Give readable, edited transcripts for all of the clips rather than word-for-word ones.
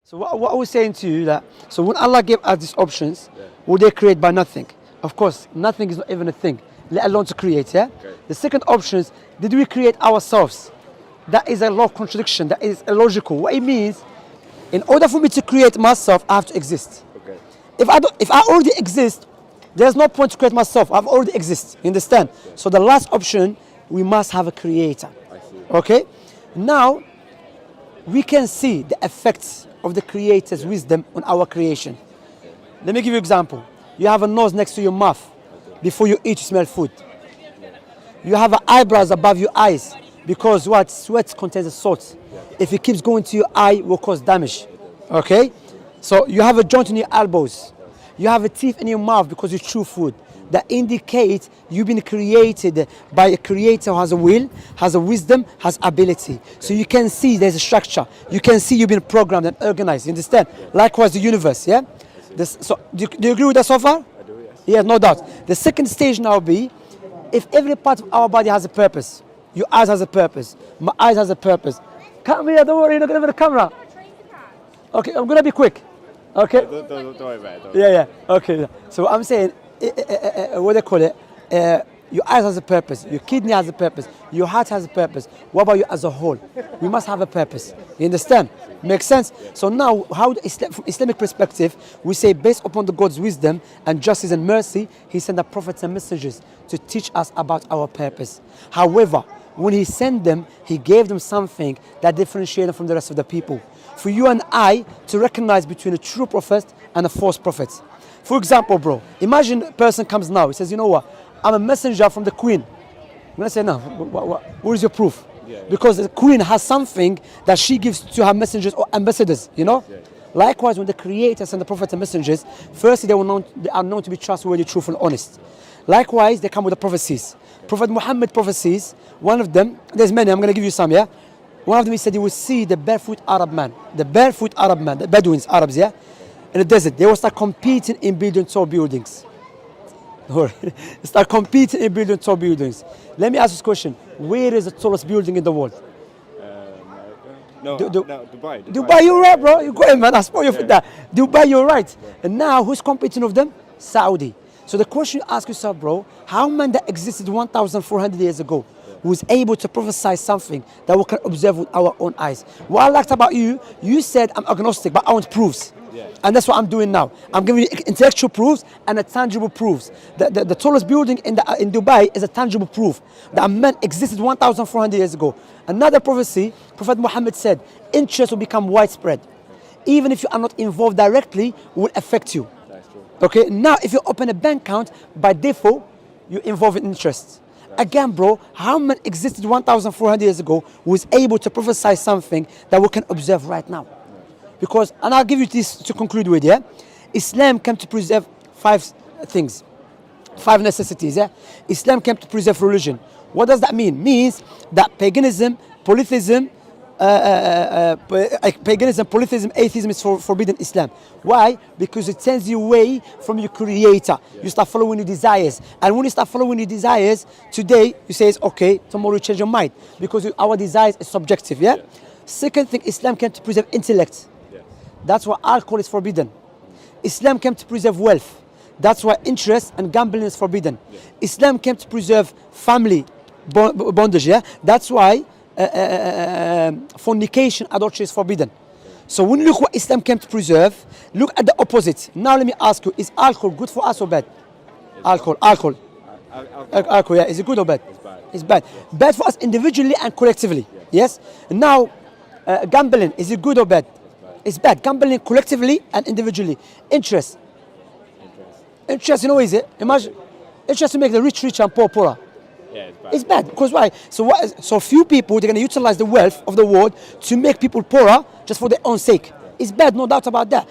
So what I was saying to you that, so when Allah gave us these options, would they create by nothing? Of course, nothing is not even a thing, let alone to create, yeah? Okay. The second option is, did we create ourselves? That is a law of contradiction, that is illogical. What it means, in order for me to create myself, I have to exist. Okay. If I already exist, there's no point to create myself. I've already exist. You understand? So the last option, we must have a creator. I see. Okay? Now, we can see the effects of the creator's wisdom on our creation. Let me give you an example. You have a nose next to your mouth. Before you eat, you smell food. You have eyebrows above your eyes because what? Sweat contains salt. If it keeps going to your eye, it will cause damage. Okay? So you have a joint in your elbows. You have a teeth in your mouth because you chew food. That indicates you've been created by a creator who has a will, has a wisdom, has ability. So you can see there's a structure. You can see you've been programmed and organized. You understand? Likewise, the universe, yeah? So do you agree with that so far? I do, yes. Yeah, no doubt. The second stage now will be, if every part of our body has a purpose, your eyes has a purpose, my eyes has a purpose. Come here, don't worry, you're not going to have the camera. Okay, I'm going to be quick. Okay? Don't worry about it. Yeah, okay. So I'm saying, what they call it, your eyes has a purpose, your kidney has a purpose, your heart has a purpose. What about you as a whole? We must have a purpose. You understand? Makes sense? So now, how from Islamic perspective, we say based upon the God's wisdom and justice and mercy, He sent the prophets and messengers to teach us about our purpose. However, when He sent them, He gave them something that differentiated them from the rest of the people. For you and I to recognize between a true prophet and a false prophet. For example, bro, imagine a person comes now, he says, you know what, I'm a messenger from the Queen. I'm going to say, no, where's your proof? Because the Queen has something that she gives to her messengers or ambassadors, you know? Likewise, when the creators and the prophets and messengers, firstly, they are known to be trustworthy, truthful, and honest. Likewise, they come with the prophecies. Prophet Muhammad prophecies, one of them, there's many, I'm going to give you some, yeah? One of them, he said he would see the barefoot Arab man, the Bedouins, Arabs, yeah? In the desert, they will start competing in building tall buildings. Start competing in building tall buildings. Let me ask this question. Where is the tallest building in the world? America? No, Dubai. Dubai, you're right, bro. You got it, man. I spoil you for that. Dubai, you're right. And now, who's competing with them? Saudi. So the question you ask yourself, bro, how man that existed 1,400 years ago was able to prophesy something that we can observe with our own eyes? What I liked about you, you said I'm agnostic, but I want proofs. And that's what I'm doing now. I'm giving you intellectual proofs and a tangible proofs. The tallest building in Dubai is a tangible proof that a man existed 1,400 years ago. Another prophecy, Prophet Muhammad said, interest will become widespread. Even if you are not involved directly, it will affect you. That's true. Okay, now if you open a bank account, by default, you involve in interest. Again, bro, how man existed 1,400 years ago was able to prophesy something that we can observe right now? Because, and I'll give you this to conclude with, yeah? Islam came to preserve 5 things, 5 necessities, yeah? Islam came to preserve religion. What does that mean? Means that paganism, polytheism, atheism is forbidden in Islam. Why? Because it sends you away from your creator. You start following your desires. And when you start following your desires, today you say it's okay, tomorrow you change your mind. Because our desires is subjective, yeah? Second thing, Islam came to preserve intellect. That's why alcohol is forbidden. Islam came to preserve wealth. That's why interest and gambling is forbidden. Islam came to preserve family bondage. Yeah? That's why fornication, adultery is forbidden. So when you look what Islam came to preserve, look at the opposite. Now let me ask you, is alcohol good for us or bad? Alcohol, yeah. Is it good or bad? It's bad. It's bad. Bad for us individually and collectively. Yes? Now, gambling, is it good or bad? It's bad. Gambling collectively and individually. Interest, you know what is it? Imagine, interest to make the rich richer and poor poorer. Yeah, it's bad. It's bad. Because why? So few people, they're going to utilize the wealth of the world to make people poorer just for their own sake. It's bad, no doubt about that.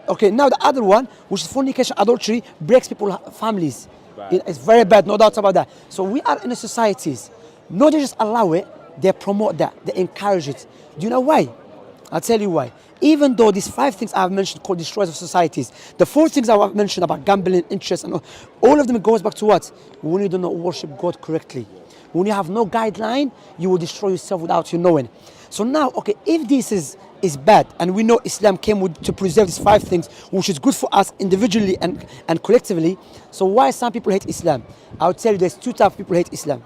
Okay, now the other one, which is fornication, adultery, breaks people's families. It's very bad, no doubt about that. So we are in a societies. No, they just allow it, they promote that, they encourage it. Do you know why? I'll tell you why. Even though these 5 things I've mentioned called destroyers of societies, the 4 things I've mentioned about gambling, interest, and all of them goes back to what? When you do not worship God correctly. When you have no guideline, you will destroy yourself without you knowing. So now, okay, if this is is bad, and we know Islam came to preserve these 5 things, which is good for us individually and collectively. So why some people hate Islam? I'll tell you, there's 2 types of people who hate Islam.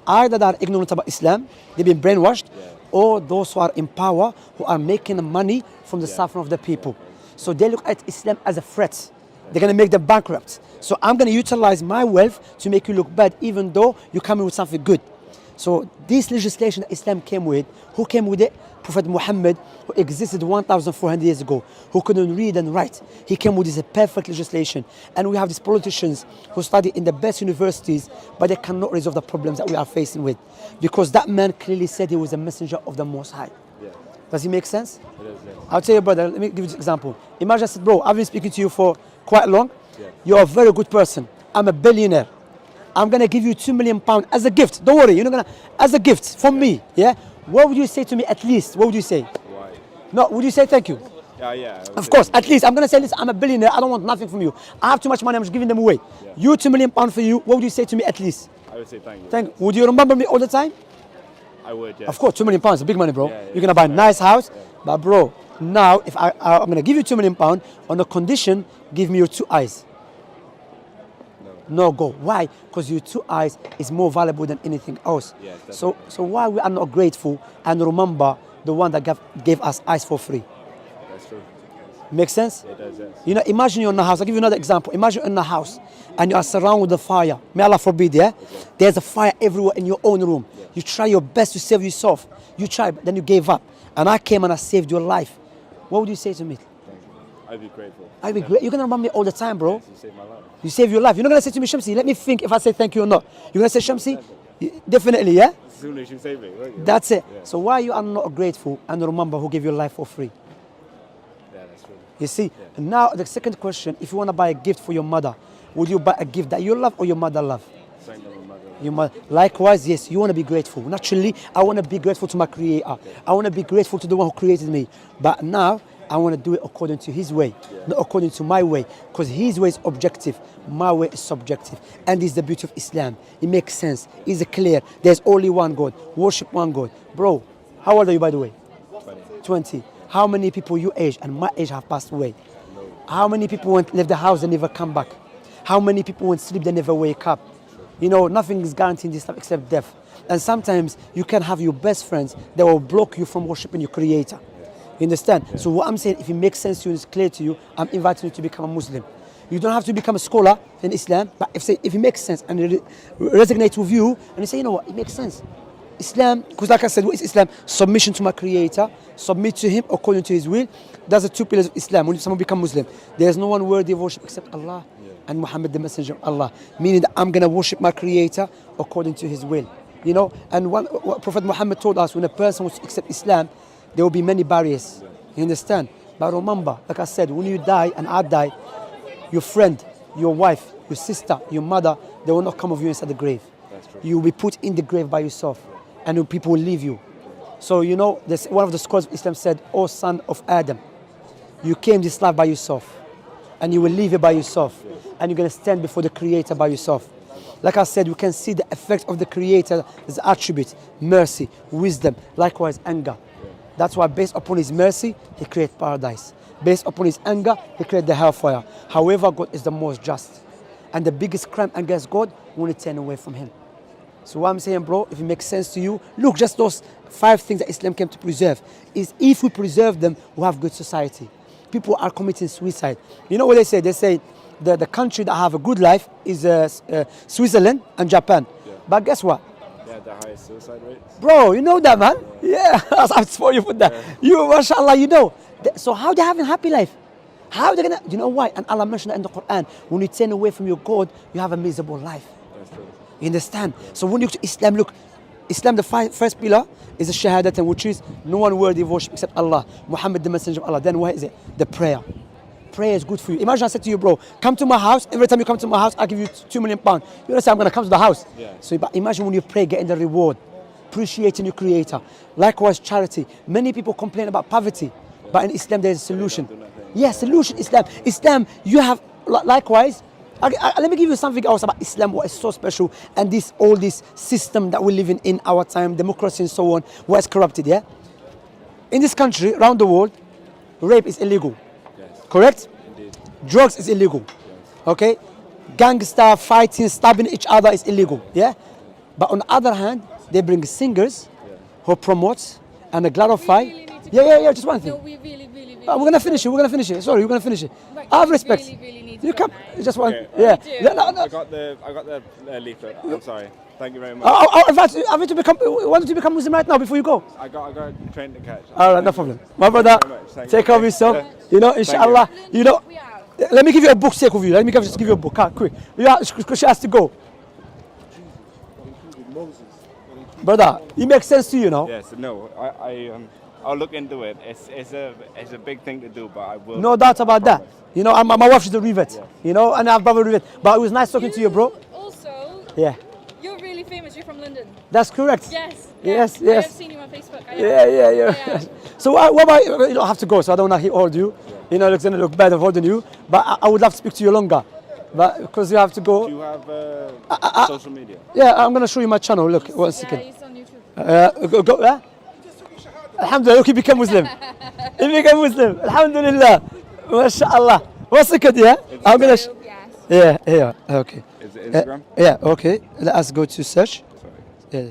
Either they are ignorant about Islam, they've been brainwashed, or those who are in power, who are making money from the suffering of the people. So they look at Islam as a threat. They're going to make them bankrupt. So I'm going to utilize my wealth to make you look bad, even though you come in with something good. So this legislation that Islam came with, who came with it? Prophet Muhammad, who existed 1,400 years ago, who couldn't read and write. He came with this perfect legislation. And we have these politicians who study in the best universities, but they cannot resolve the problems that we are facing with. Because that man clearly said he was a messenger of the Most High. Yeah. Does it make sense? It is, yeah. I'll tell you, brother, let me give you an example. Imagine I said, bro, I've been speaking to you for quite long. Yeah. You're a very good person. I'm a billionaire. I'm going to give you £2 million as a gift. Don't worry, you're not going to, as a gift from me. Yeah? What would you say to me at least? What would you say? Why? No, would you say thank you? Yeah. Of course, at least I'm going to say, listen, I'm a billionaire. I don't want nothing from you. I have too much money. I'm just giving them away. Yeah. You £2 million for you. What would you say to me at least? I would say thank you. Thank. Would you remember me all the time? I would, yeah. Of course, £2 million is big money, bro. Yeah, You're going to buy a nice house. Yeah. But bro, now if I'm going to give you £2 million on the condition, give me your 2 eyes. No go. Why? Because your 2 eyes is more valuable than anything else. Yeah, so why we are not grateful and remember the one that gave us eyes for free? That's true. Make sense? It does, yes. You know, imagine you're in a house. I'll give you another example. Imagine you're in a house and you are surrounded with the fire. May Allah forbid, yeah? Okay. There's a fire everywhere in your own room. Yeah. You try your best to save yourself. You try, but then you gave up. And I came and I saved your life. What would you say to me? I'd be grateful. I'd be great. You're going to remember me all the time, bro. Yes, you saved my life. You save your life. You're not going to say to me, Shamsi, let me think if I say thank you or not. You're going to say, Shamsi? Definitely, yeah? As soon as you save me. That's it. Yeah. So why you are not grateful and remember who gave you life for free? Yeah, that's true. You see? Yeah. And now the second question, if you want to buy a gift for your mother, would you buy a gift that you love or your mother love? Same with my mother. Your mother. Likewise, yes, you want to be grateful. Naturally, I want to be grateful to my creator. Okay. I want to be grateful to the one who created me. But now, I want to do it according to his way, not according to my way. Because his way is objective, my way is subjective. And this is the beauty of Islam. It makes sense. It's clear. There's only one God. Worship one God. Bro, how old are you, by the way? 20. How many people your age and my age have passed away? No. How many people went leave the house and never come back? How many people went sleep, they never wake up? You know, nothing is guaranteed in this life except death. And sometimes you can have your best friends that will block you from worshiping your creator. You understand? Yeah. So what I'm saying, if it makes sense to you and it's clear to you, I'm inviting you to become a Muslim. You don't have to become a scholar in Islam, but if it makes sense and it resonates with you, and you say, you know what, it makes sense. Islam, because like I said, what is Islam? Submission to my creator, submit to him according to his will. That's the 2 pillars of Islam. When someone becomes Muslim, there's no one worthy of worship except Allah and Muhammad, the messenger of Allah. Meaning that I'm going to worship my creator according to his will. You know, and what Prophet Muhammad told us, when a person wants to accept Islam, there will be many barriers. You understand? But remember, like I said, when you die and I die, your friend, your wife, your sister, your mother, they will not come with you inside the grave. That's true. You will be put in the grave by yourself, and people will leave you. So you know, one of the scholars of Islam said, "O son of Adam, you came this life by yourself, and you will leave it by yourself, and you're going to stand before the Creator by yourself." Like I said, you can see the effect of the Creator, his attributes, mercy, wisdom, likewise anger. That's why based upon his mercy, he created paradise. Based upon his anger, he created the hellfire. However, God is the most just. And the biggest crime against God, when you turn away from him. So what I'm saying, bro, if it makes sense to you, look, just those 5 things that Islam came to preserve, is if we preserve them, we have good society. People are committing suicide. You know what they say? They say the country that have a good life is Switzerland and Japan. Yeah. But guess what? The highest suicide rates. Bro, you know that, man? Yeah, I'm for you for that. Yeah. You, mashallah, you know. So how they having a happy life? How they gonna, you know why? And Allah mentioned that in the Quran, when you turn away from your God, you have a miserable life. That's true. You understand? Yeah. So when you look to Islam, look, Islam, the first pillar is the shahadatan, which is no one worthy of worship except Allah, Muhammad, the messenger of Allah. Then what is it? The prayer. Prayer is good for you. Imagine I said to you, bro, come to my house. Every time you come to my house, I give you £2 million. You know, say I'm going to come to the house. Yeah. So but imagine when you pray, getting the reward, appreciating your creator. Likewise, charity. Many people complain about poverty, but in Islam, there is a solution. Yes, solution, Islam. Islam, you have, likewise, let me give you something else about Islam, what is so special, and all this system that we live in our time, democracy and so on, what is corrupted, yeah? in this country, around the world, rape is illegal. Yes. Correct? Indeed. Drugs is illegal. Okay? Gangster fighting, stabbing each other is illegal. Yeah? But on the other hand, they bring singers who promote and clarify. We really need to Yeah, just one thing. No, we really. We're gonna finish it. Sorry, we're gonna finish it. Like, I have we respect. really need You to come. go now. Just one. Okay, Yeah. do. Yeah, no. I got the leaflet. I'm sorry. Thank you very much. In fact, I want to become Muslim right now before you go. I got a train to catch. All right, no problem. My brother, Thank you very much. Thank take you. care of yourself. Yeah. You know, inshallah. You know, We are. let me give you a book. Take with you. Let me just give you a book. Quick. She has to go. Brother, it makes sense to you, know. Yes. No. I'll look into it. It's a big thing to do, but I will. No doubt about that. You know, my wife is a rivet. You know, and I have brother rivet. But it was nice talking to you, bro. Also, Yeah, you're really famous. You're from London. that's correct. Yes. Yes, I yes. have seen you on Facebook. Yeah. So what about you? Don't have to go, so I don't want to hold you. You know, it's gonna look bad of holding you. But I would love to speak to you longer. But because you have to Do go. you have social media? Yeah, I'm gonna show you my channel. Look, one Yeah, second. he's on YouTube. Go. Alhamdulillah, look, he became Muslim. He became Muslim. Alhamdulillah. MashaAllah. One second, yeah? I'm gonna. Yes. Yeah. Okay. Is it Instagram? Yeah. Okay. Let us go to search. Sorry. Yeah.